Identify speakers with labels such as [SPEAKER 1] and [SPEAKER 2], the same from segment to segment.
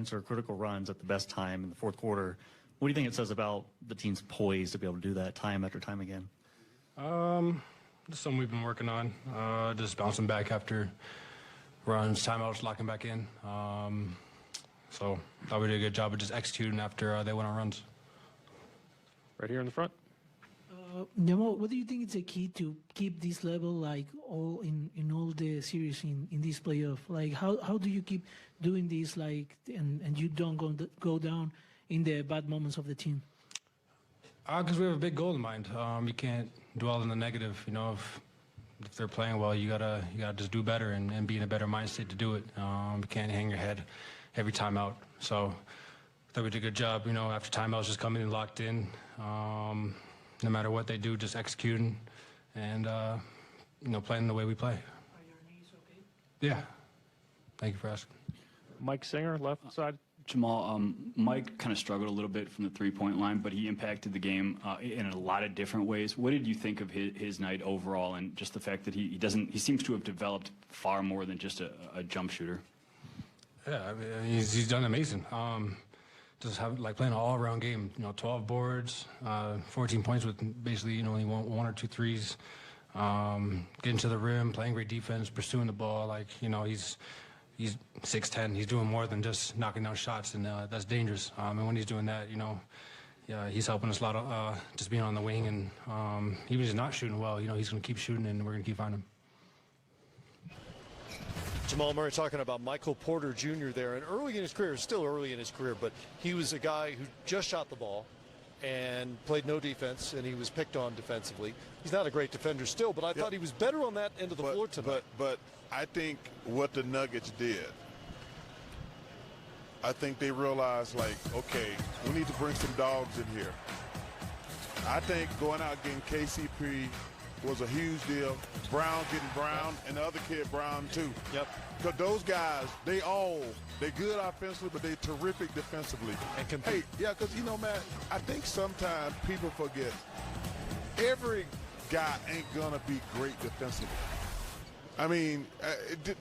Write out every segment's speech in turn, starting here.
[SPEAKER 1] answer critical runs at the best time in the fourth quarter. What do you think it says about the team's poise to be able to do that time after time again?
[SPEAKER 2] Just something we've been working on. Just bouncing back after runs, timeouts, locking back in. So thought we did a good job of just executing after they went on runs.
[SPEAKER 3] Right here in the front.
[SPEAKER 4] Jamal, what do you think is the key to keep this level like all in all the series in this playoff? Like how do you keep doing this like and you don't go down in the bad moments of the team?
[SPEAKER 2] Because we have a big goal in mind. You can't dwell in the negative. You know, if they're playing well, you gotta just do better and be in a better mindset to do it. You can't hang your head every time out. So I thought we did a good job. You know, after timeouts, just coming in locked in. No matter what they do, just executing and you know, playing the way we play.
[SPEAKER 4] Are your knees okay?
[SPEAKER 2] Yeah. Thank you for asking.
[SPEAKER 3] Mike Singer, left side.
[SPEAKER 5] Jamal, Mike kind of struggled a little bit from the three-point line, but he impacted the game in a lot of different ways. What did you think of his night overall, and just the fact that he seems to have developed far more than just a jump shooter?
[SPEAKER 2] Yeah, I mean, he's done amazing. Just have like playing an all-around game. You know, 12 boards, 14 points with basically only one or two threes. Getting to the rim, playing great defense, pursuing the ball. Like he's 6'10". He's doing more than just knocking down shots, and that's dangerous. And when he's doing that, yeah, he's helping us a lot. Just being on the wing, and even if he's not shooting well, he's going to keep shooting, and we're going to keep finding him.
[SPEAKER 6] Jamal Murray talking about Michael Porter Jr. there, and early in his career, still early in his career, but he was a guy who just shot the ball and played no defense, and he was picked on defensively. He's not a great defender still, but I thought he was better on that end of the floor tonight.
[SPEAKER 7] But I think what the Nuggets did, I think they realized, like, okay, we need to bring some dogs in here. I think going out getting KCP was a huge deal. Brown getting Brown, and the other kid Brown too.
[SPEAKER 6] Yep.
[SPEAKER 7] Because those guys, they're good offensively, but they're terrific defensively.
[SPEAKER 6] And compete.
[SPEAKER 7] Hey, yeah, because Matt, I think sometimes people forget every guy ain't gonna be great defensively. I mean,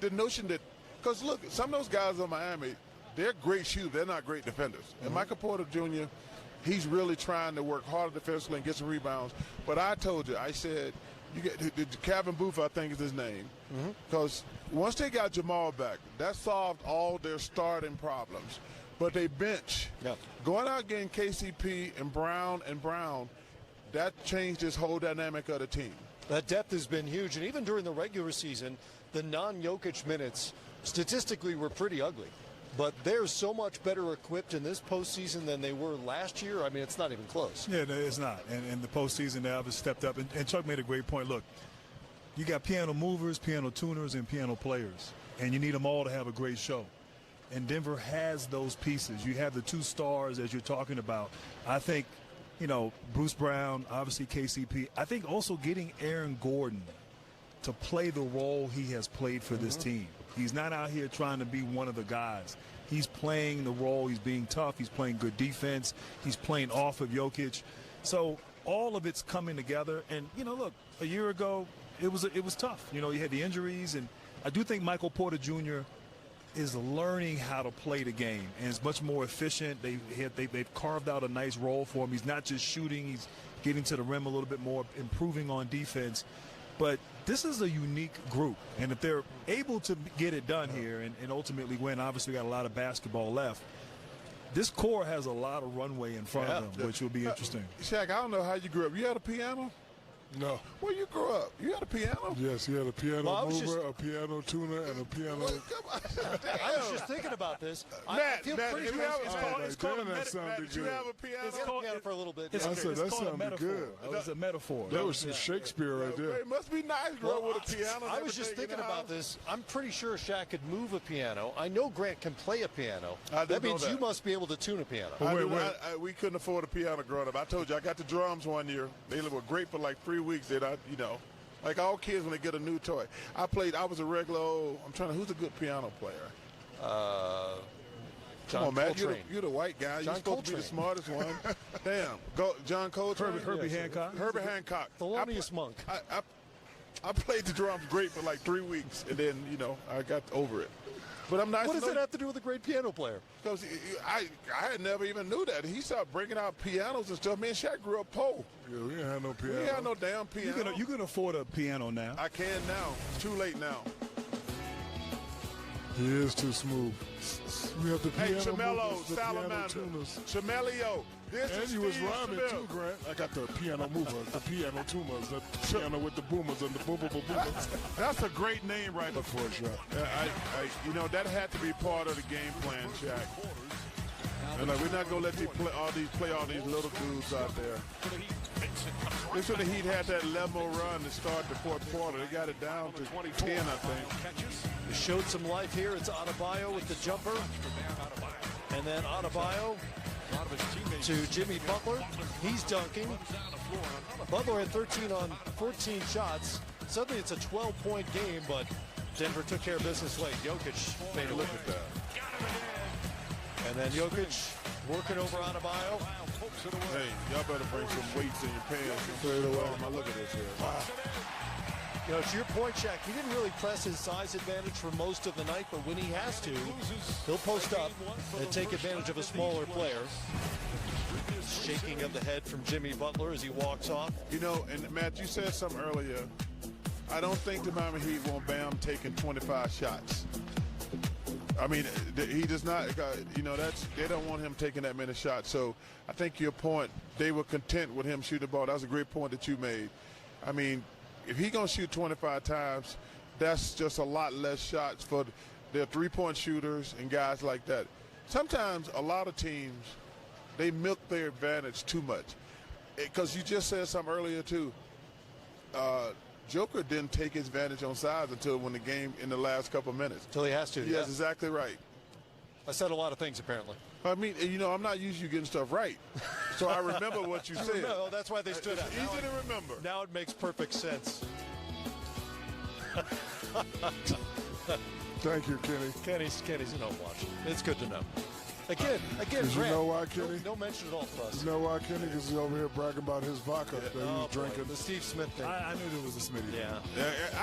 [SPEAKER 7] the notion that, because look, some of those guys in Miami, they're great shooters. They're not great defenders. Mm-hmm. And Michael Porter Jr., he's really trying to work harder defensively and get some rebounds. But I told you, I said, you get Kevin Booth, I think is his name, because once they got Jamal back, that solved all their starting problems. But they bench.
[SPEAKER 6] Yep.
[SPEAKER 7] Going out getting KCP and Brown, that changed this whole dynamic of the team.
[SPEAKER 6] That depth has been huge, and even during the regular season, the non-Jokic minutes statistically were pretty ugly. But they're so much better equipped in this postseason than they were last year. I mean, it's not even close.
[SPEAKER 8] Yeah, no, it's not. And the postseason, they obviously stepped up. And Chuck made a great point. Look, you got piano movers, piano tuners, and piano players. And you need them all to have a great show. And Denver has those pieces. You have the two stars, as you're talking about. I think, Bruce Brown, obviously KCP. I think also getting Aaron Gordon to play the role he has played for this team. He's not out here trying to be one of the guys. He's playing the role. He's being tough. He's playing good defense. He's playing off of Jokic. So all of it's coming together. And, look, a year ago, it was tough. You had the injuries. And I do think Michael Porter Jr. is learning how to play the game. And it's much more efficient. They've carved out a nice role for him. He's not just shooting. He's getting to the rim a little bit more, improving on defense. But this is a unique group, and if they're able to get it done here and ultimately win, obviously got a lot of basketball left, this core has a lot of runway in front of them, which will be interesting.
[SPEAKER 7] Shaq, I don't know how you grew up. You had a piano?
[SPEAKER 9] No.
[SPEAKER 7] Where you grew up? You had a piano?
[SPEAKER 9] Yes, he had a piano mover, a piano tuner, and a piano.
[SPEAKER 6] I was just thinking about this.
[SPEAKER 7] Matt, did you have a piano?
[SPEAKER 6] It's called piano for a little bit.
[SPEAKER 9] I said, that sounded good.
[SPEAKER 8] That was a metaphor.
[SPEAKER 9] That was some Shakespeare right there.
[SPEAKER 7] It must be nice growing with a piano.
[SPEAKER 6] I was just thinking about this. I'm pretty sure Shaq could move a piano. I know Grant can play a piano. That means you must be able to tune a piano.
[SPEAKER 7] We couldn't afford a piano growing up. I told you, I got the drums one year. They were great for like 3 weeks. Like all kids when they get a new toy. I was a regular who's a good piano player? Come on, Matt, you're the white guy. You're supposed to be the smartest one. Damn. John Coltrane?
[SPEAKER 8] Herbie Hancock.
[SPEAKER 7] Herbie Hancock.
[SPEAKER 6] Thelonious Monk.
[SPEAKER 7] I played the drums great for like 3 weeks, and then, I got over it. But I'm not.
[SPEAKER 6] What does that have to do with a great piano player?
[SPEAKER 7] Because I never even knew that. He started bringing out pianos and stuff. Man, Shaq grew up poor.
[SPEAKER 9] Yeah, we ain't had no piano.
[SPEAKER 7] We ain't had no damn piano.
[SPEAKER 8] You can afford a piano now.
[SPEAKER 7] I can now. It's too late now.
[SPEAKER 9] He is too smooth. We have the
[SPEAKER 7] Hey,
[SPEAKER 9] piano
[SPEAKER 7] Chamello,
[SPEAKER 9] movers, the piano
[SPEAKER 7] Salamander,
[SPEAKER 9] tuners.
[SPEAKER 7] Chamelio. This
[SPEAKER 9] And
[SPEAKER 7] is
[SPEAKER 9] you was
[SPEAKER 7] Steve
[SPEAKER 9] rhyming
[SPEAKER 7] Smith.
[SPEAKER 9] too, Grant. I got the piano movers, the piano tuners, the piano with the boomers and the boom boom boom boomers.
[SPEAKER 7] That's a great name right
[SPEAKER 9] Look for it, Shaq.
[SPEAKER 7] that had to be part of the game plan, Shaq. And like, we're not gonna let play all these little dudes out there. They should have had that level run to start the fourth quarter. They got it down to 10, I think.
[SPEAKER 6] They showed some life here. It's Adebayo with the jumper. And then Adebayo to Jimmy Butler. He's dunking. Butler had 13 on 14 shots. Suddenly it's a 12-point game, but Denver took care of business late. Jokic made a look at that. And then Jokic working over Adebayo.
[SPEAKER 7] Hey, y'all better bring some weights in your pants and throw it away. Look at this here. Wow.
[SPEAKER 6] You know, to your point, Shaq, he didn't really press his size advantage for most of the night, but when he has to, he'll post up and take advantage of a smaller player. Shaking of the head from Jimmy Butler as he walks off.
[SPEAKER 7] You know, and Matt, you said something earlier. I don't think the Miami Heat want Bam taking 25 shots. I mean, he does not, they don't want him taking that many shots. So I think your point, they were content with him shooting the ball. That was a great point that you made. I mean, if he's going to shoot 25 times, that's just a lot less shots for their three-point shooters and guys like that. Sometimes a lot of teams, they milk their advantage too much. Because you just said something earlier, too. Joker didn't take his advantage on size until when the game in the last couple of minutes.
[SPEAKER 6] Until he has to.
[SPEAKER 7] Yes, exactly right.
[SPEAKER 6] I said a lot of things, apparently.
[SPEAKER 7] I mean, I'm not used to you getting stuff right. So I remember what you said.
[SPEAKER 6] No, that's why they stood out.
[SPEAKER 7] It's easy to remember.
[SPEAKER 6] Now it makes perfect sense.
[SPEAKER 9] Thank you, Kenny.
[SPEAKER 6] Kenny's no watch. It's good to know. Again,
[SPEAKER 9] Because you
[SPEAKER 6] Grant,
[SPEAKER 9] know why, Kenny?
[SPEAKER 6] no mention at all for us.
[SPEAKER 9] You know why, Kenny? Because he's over here bragging about his vodka that he was drinking.
[SPEAKER 6] The Steve Smith thing.
[SPEAKER 8] I knew there was a Smitty.
[SPEAKER 6] Yeah.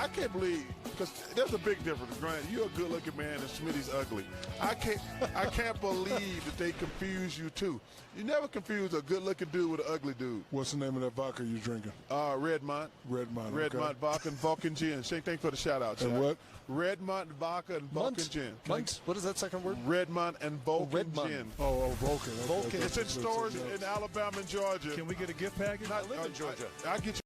[SPEAKER 7] I can't believe, because there's a big difference. Grant, you're a good-looking man, and Smitty's ugly. I can't believe that they confuse you two. You never confuse a good-looking dude with an ugly dude.
[SPEAKER 9] What's the name of that vodka you drinking?
[SPEAKER 7] Redmont.
[SPEAKER 9] Redmont.
[SPEAKER 7] Redmont vodka and Vulcan gin. Same thing for the shout-out.
[SPEAKER 9] And what?
[SPEAKER 7] Redmont vodka and Vulcan gin.
[SPEAKER 6] Munt? What is that second word?
[SPEAKER 7] Redmont and Vulcan
[SPEAKER 6] Redmont.
[SPEAKER 7] gin.
[SPEAKER 9] Oh, Vulcan.
[SPEAKER 6] Vulcan.
[SPEAKER 7] It's in stores in Alabama and Georgia.
[SPEAKER 8] Can we get a gift package?
[SPEAKER 6] I live in Georgia.
[SPEAKER 7] I'll get you